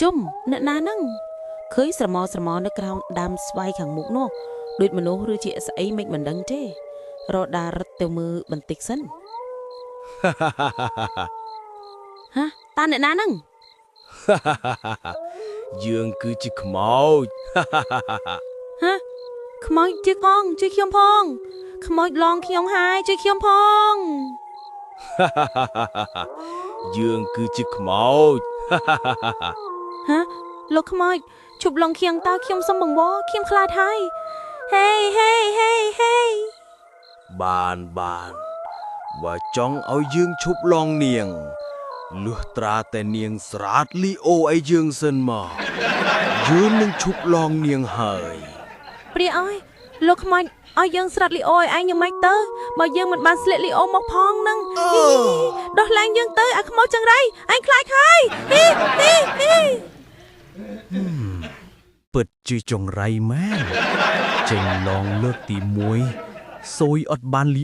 ជុំអ្នកណាហ្នឹងឃើញស្រមោនៅក្រោមដើមស្វាយខាងមុខនោះដូចមនុស្សឬជាស្អីមិនដឹងទេរដារត់ទៅមើលបន្តិចសិនហ៎តាអ្នកណាហ្នឹង យើងគឺជាខ្មោច ហ៎ខ្មោចជាកងជួយខ្ញុំផងខ្មោចឡងខ្ញុំហើយជួយខ្ញុំផង យើងគឺជាខ្មោច ហ៎លោកខ្មោចជប់ឡងខៀងតើខ្ញុំសុំបង្វល់ខ្ញុំខ្លាចហើយហេបានបើចង់ឲ្យយើងឈប់ឡងនាងលុះត្រាតែនាងស្រាតលីអូឲ្យយើងសិនមកយើងនឹងឈប់ឡងនាងហើយ ព្រះអើយលោកខ្មោចឲ្យយើងស្រាត់លីអូឲ្យឯងយ៉ាងម៉េចទៅបើយើងមិនបានស្លៀកលីអូមកផងនឹងដោះលែងយើងទៅអាខ្មោចចង្រៃឯងខ្លាចហើយពិតជាចង្រៃមែនចេញឡងលើកទី1សូយអត់បានលី